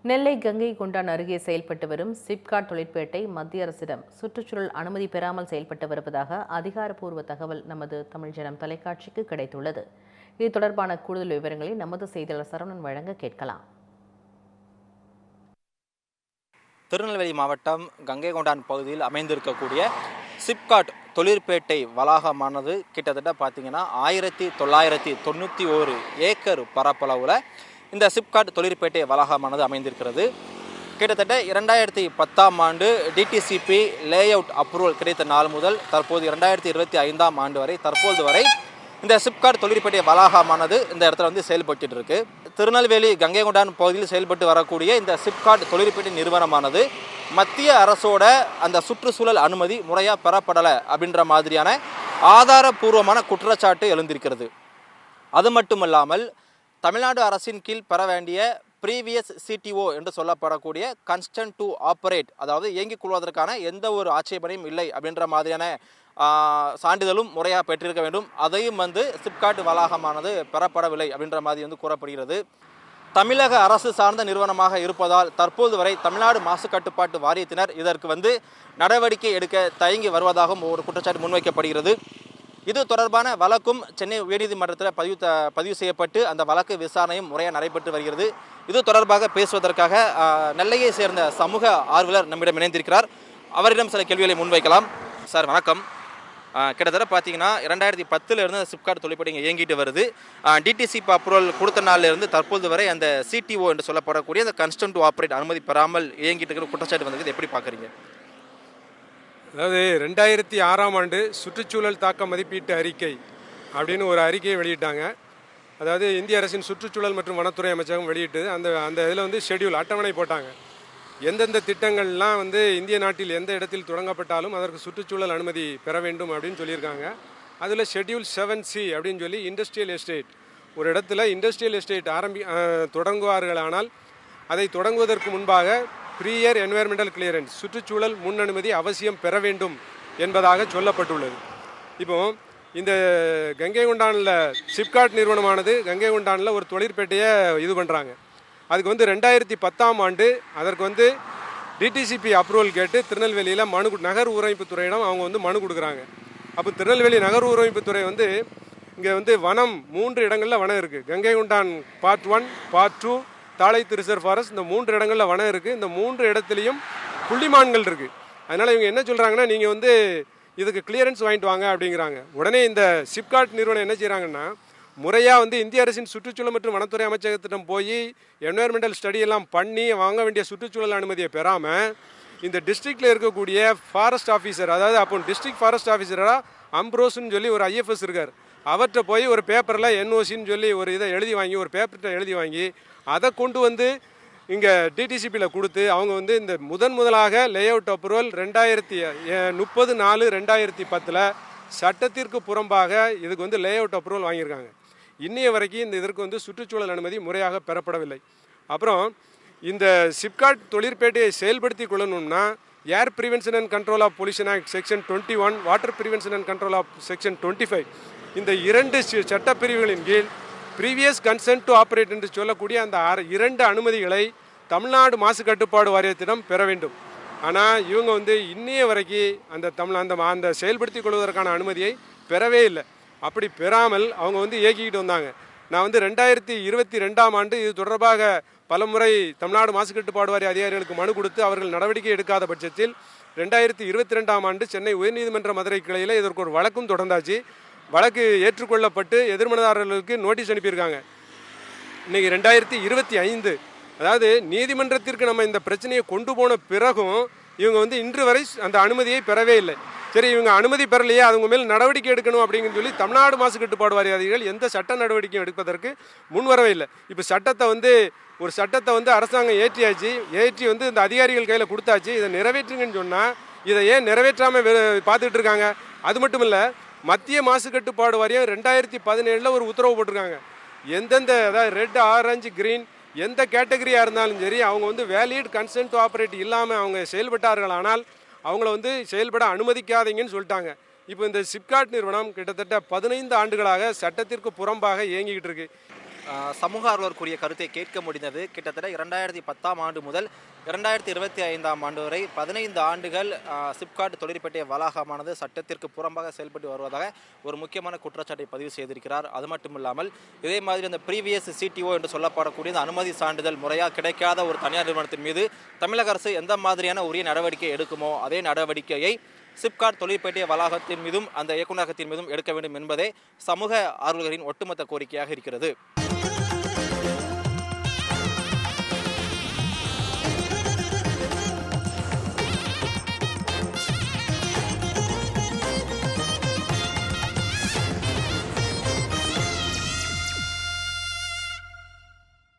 நெல்லை கங்கை கொண்டான் அருகே செயல்பட்டு வரும் சிப்காட் தொழிற்பேட்டை மத்திய அரசிடம் சுற்றுச்சூழல் அனுமதி பெறாமல் செயல்பட்டு வருவதாக அதிகாரப்பூர்வ தகவல் நமது தமிழ் ஜனம் தொலைக்காட்சிக்கு கிடைத்துள்ளது. இது தொடர்பான கூடுதல் விவரங்களை நமது செய்தியாளர் சரவணன் வழங்க கேட்கலாம். திருநெல்வேலி மாவட்டம் கங்கை கொண்டான் பகுதியில் அமைந்திருக்கக்கூடிய சிப்காட் தொழிற்பேட்டை வளாகமானது கிட்டத்தட்ட பார்த்தீங்கன்னா 1991 ஏக்கர் பரப்பளவில் இந்த சிப்காட் தொழிற்பேட்டை வளாகமானது அமைந்திருக்கிறது. கிட்டத்தட்ட 2010ஆம் ஆண்டு டிடிசிபி லே அவுட் அப்ரூவல் கிடைத்த நாள் முதல் தற்போது 2025ஆம் ஆண்டு வரை தற்போது வரை இந்த சிப்காட் தொழிற்பேட்டை வளாகமானது இந்த இடத்துல வந்து செயல்பட்டு இருக்கு. திருநெல்வேலி கங்கை கொண்டான் பகுதியில் செயல்பட்டு வரக்கூடிய இந்த சிப்காட் தொழிற்பேட்டை நிறுவனமானது மத்திய அரசோட அந்த சுற்றுச்சூழல் அனுமதி முறையாக பெறப்படலை அப்படின்ற மாதிரியான ஆதாரபூர்வமான குற்றச்சாட்டு எழுந்திருக்கிறது. அது மட்டுமல்லாமல் தமிழ்நாடு அரசின் கீழ் பெற வேண்டிய ப்ரீவியஸ் சிடிஓ என்று சொல்லப்படக்கூடிய கன்ஸ்டன்ட் டு ஆப்பரேட், அதாவது இயங்கிக் கொள்வதற்கான எந்த ஒரு ஆட்சேபனையும் இல்லை அப்படின்ற மாதிரியான சான்றிதழும் முறையாக பெற்றிருக்க வேண்டும். அதையும் வந்து சிப்காட் வளாகமானது பெறப்படவில்லை அப்படின்ற மாதிரி வந்து கூறப்படுகிறது. தமிழக அரசு சார்ந்த நிறுவனமாக இருப்பதால் தற்போது வரை தமிழ்நாடு மாசு கட்டுப்பாட்டு வாரியத்தினர் இதற்கு வந்து நடவடிக்கை எடுக்க தயங்கி வருவதாகவும் ஒரு குற்றச்சாட்டு முன்வைக்கப்படுகிறது. இது தொடர்பான வழக்கும் சென்னை உயர்நீதிமன்றத்தில் பதிவு செய்யப்பட்டு அந்த வழக்கு விசாரணையும் முறையாக நடைபெற்று வருகிறது. இது தொடர்பாக பேசுவதற்காக நெல்லையை சேர்ந்த சமூக ஆர்வலர் நம்மிடம் இணைந்திருக்கிறார். அவரிடம் சில கேள்விகளை முன்வைக்கலாம். சார் வணக்கம். கிட்டத்தட்ட பார்த்தீங்கன்னா 2010 சிப்காட் தொழிற்பேட்டை இங்கே இயங்கிட்டு வருது. டிடிசிபி அப்ரூவல் கொடுத்த நாளிலிருந்து தற்போது வரை அந்த சிடிஓ என்று சொல்லப்படக்கூடிய அந்த கன்ஸ்டன்ட் டு ஆப்பரேட் அனுமதி பெறாமல் இயங்கிட்டு இருக்கிற குற்றச்சாட்டு வந்தது எப்படி பார்க்குறீங்க? அதாவது 2006ஆம் ஆண்டு சுற்றுச்சூழல் தாக்க மதிப்பீட்டு அறிக்கை அப்படின்னு ஒரு அறிக்கையை வெளியிட்டாங்க. அதாவது இந்திய அரசின் சுற்றுச்சூழல் மற்றும் வனத்துறை அமைச்சகம் வெளியிட்டு அந்த இதில் வந்து ஷெட்யூல் அட்டவணை போட்டாங்க. எந்தெந்த திட்டங்கள்லாம் வந்து இந்திய நாட்டில் எந்த இடத்தில் தொடங்கப்பட்டாலும் அதற்கு சுற்றுச்சூழல் அனுமதி பெற வேண்டும் அப்படின்னு சொல்லியிருக்காங்க. அதில் ஷெட்யூல் 7C அப்படின்னு சொல்லி இண்டஸ்ட்ரியல் எஸ்டேட், ஒரு இடத்துல இண்டஸ்ட்ரியல் எஸ்டேட் தொடங்குவார்களானால் அதை தொடங்குவதற்கு முன்பாக ப்ரீயர் என்வைரன்மெண்டல் கிளியரன்ஸ், சுற்றுச்சூழல் முன் அனுமதி அவசியம் பெற வேண்டும் என்பதாக சொல்லப்பட்டுள்ளது. இப்போ இந்த கங்கை கொண்டானில் சிப்காட் நிறுவனமானது கங்கை கொண்டானில் ஒரு தொழிற்பேட்டையை இது பண்ணுறாங்க. அதுக்கு வந்து 2010ஆம் ஆண்டு அதற்கு வந்து டிடிசிபி அப்ரூவல் கேட்டு திருநெல்வேலியில் நகர் ஊரமைப்புத்துறையிடம் அவங்க வந்து மனு கொடுக்குறாங்க. அப்போ திருநெல்வேலி நகர் ஊரமைப்புத்துறை வந்து இங்கே வந்து வனம் 3 இடங்களில் வனம் இருக்குது. கங்கை கொண்டான் பார்ட் 1, பார்ட் 2, தாளைத்து ரிசர்வ் ஃபாரஸ்ட், இந்த 3 இடங்களில் வனம் இருக்குது. இந்த 3 இடத்துலையும் புள்ளிமான்கள் இருக்குது. அதனால் இவங்க என்ன சொல்கிறாங்கன்னா, நீங்கள் வந்து இதுக்கு கிளியரன்ஸ் வாங்கிட்டு வாங்க அப்படிங்கிறாங்க. உடனே இந்த சிப்காட் நிறுவனம் என்ன செய்கிறாங்கன்னா, முறையாக வந்து இந்திய அரசின் சுற்றுச்சூழல் மற்றும் வனத்துறை அமைச்சகத்திடம் போய் என்வைரன்மெண்டல் ஸ்டடியெல்லாம் பண்ணி வாங்க வேண்டிய சுற்றுச்சூழல் அனுமதியை பெறாமல் இந்த டிஸ்ட்ரிக்டில் இருக்கக்கூடிய ஃபாரஸ்ட் ஆஃபீஸர், அதாவது அப்போ டிஸ்ட்ரிக்ட் ஃபாரஸ்ட் ஆஃபீஸராக அம்ப்ரோஸ்ன்னு சொல்லி ஒரு ஐஎஃப்எஸ் இருக்கார், அவர்கிட்ட போய் ஒரு பேப்பரில் என்ஓசின்னு சொல்லி ஒரு இதை எழுதி வாங்கி, ஒரு பேப்பர்கிட்ட எழுதி வாங்கி அதை கொண்டு வந்து இங்கே டிடிசிபியில் கொடுத்து அவங்க வந்து இந்த முதலாக லே அவுட் அப்ரூவல் 2030/4/2010 சட்டத்திற்கு புறம்பாக இதுக்கு வந்து லே அவுட் அப்ரூவல் வாங்கியிருக்காங்க. இன்னைய வரைக்கும் இதற்கு வந்து சுற்றுச்சூழல் அனுமதி முறையாக பெறப்படவில்லை. அப்புறம் இந்த சிப்காட் தொழிற்பேட்டையை செயல்படுத்தி கொள்ளணும்னா air prevention and control of pollution act section 21, water prevention and control of section 25, இந்த 2 சட்டப்பிரிவுகளின் கீழ் ப்ரீவியஸ் கன்சென்ட் டு ஆப்பரேட் என்று சொல்லக்கூடிய அந்த 2 அனுமதிகளை தமிழ்நாடு மாசு கட்டுப்பாடு வாரியத்திடம் பெற வேண்டும். ஆனால் இவங்க வந்து இன்னைய வரைக்கும் அந்த செயல்படுத்தி கொள்வதற்கான அனுமதியை பெறவே இல்லை. அப்படி பெறாமல் அவங்க வந்து இயக்கிக்கிட்டு வந்தாங்க. நான் வந்து 2022ஆம் ஆண்டு இது தொடர்பாக பலமுறை தமிழ்நாடு மாசு கட்டுப்பாடு வாரிய அதிகாரிகளுக்கு மனு கொடுத்து அவர்கள் நடவடிக்கை எடுக்காத பட்சத்தில் 2022ஆம் ஆண்டு சென்னை உயர்நீதிமன்ற மதுரை கிளையில் இதற்கு ஒரு வழக்கும் தொடர்ந்தாச்சு. வழக்கு ஏற்றுக்கொள்ளப்பட்டு எதிர்மனுதாரர்களுக்கு நோட்டீஸ் அனுப்பியிருக்காங்க. இன்னைக்கு 2025, அதாவது நீதிமன்றத்திற்கு நம்ம இந்த பிரச்சனையை கொண்டு போன பிறகும் இவங்க வந்து இன்று வரை அந்த அனுமதியை பெறவே இல்லை. சரி, இவங்க அனுமதி பெறலையே, அவங்க மேல் நடவடிக்கை எடுக்கணும் அப்படின்னு சொல்லி தமிழ்நாடு மாசு கட்டுப்பாடு வாரிய அதிகாரிகள் எந்த சட்ட நடவடிக்கையும் எடுப்பதற்கு முன்வரவே இல்லை. இப்போ ஒரு சட்டத்தை வந்து அரசாங்கம் ஏற்றி வந்து இந்த அதிகாரிகள் கையில் கொடுத்தாச்சு, இதை நிறைவேற்றுங்கன்னு சொன்னால் இதை ஏன் நிறைவேற்றாமல் பார்த்துக்கிட்டு இருக்காங்க? அது மட்டும் இல்லை, மத்திய மாசு கட்டுப்பாடு வாரியம் 2017 ஒரு உத்தரவு போட்டிருக்காங்க. எந்தெந்த, அதாவது ரெட், ஆரஞ்சு, கிரீன் எந்த கேட்டகரியாக இருந்தாலும் சரி அவங்க வந்து வேலிட் கன்சென்ட் டு ஆப்பரேட் இல்லாமல் அவங்க செயல்பட்டார்களானால் அவங்கள வந்து செயல்பட அனுமதிக்காதீங்கன்னு சொல்லிட்டாங்க. இப்போ இந்த சிப்காட் நிறுவனம் கிட்டத்தட்ட 15 ஆண்டுகளாக சட்டத்திற்கு புறம்பாக இயங்கிக்கிட்டு இருக்கு. சமூக ஆர்வலர் கூறிய கருத்தை கேட்க முடிந்தது. கிட்டத்தட்ட 2010ஆம் ஆண்டு முதல் 2025ஆம் ஆண்டு வரை 15 ஆண்டுகள் சிப்காட் தொழிற்பேட்டை வளாகமானது சட்டத்திற்கு புறம்பாக செயல்பட்டு வருவதாக ஒரு முக்கியமான குற்றச்சாட்டை பதிவு செய்திருக்கிறார். அது மட்டும் இல்லாமல் இதே மாதிரி அந்த ப்ரீவியஸ் சிடிஓ என்று சொல்லப்படக்கூடிய இந்த அனுமதி சான்றிதழ் முறையாக கிடைக்காத ஒரு தனியார் நிறுவனத்தின் மீது தமிழக அரசு எந்த மாதிரியான உரிய நடவடிக்கை எடுக்குமோ அதே நடவடிக்கையை சிப்காட் தொழிற்பேட்டை வளாகத்தின் மீதும் அந்த இயக்குநரகத்தின் மீதும் எடுக்க வேண்டும் என்பதே சமூக ஆர்வலர்களின் ஒட்டுமொத்த கோரிக்கையாக இருக்கிறது.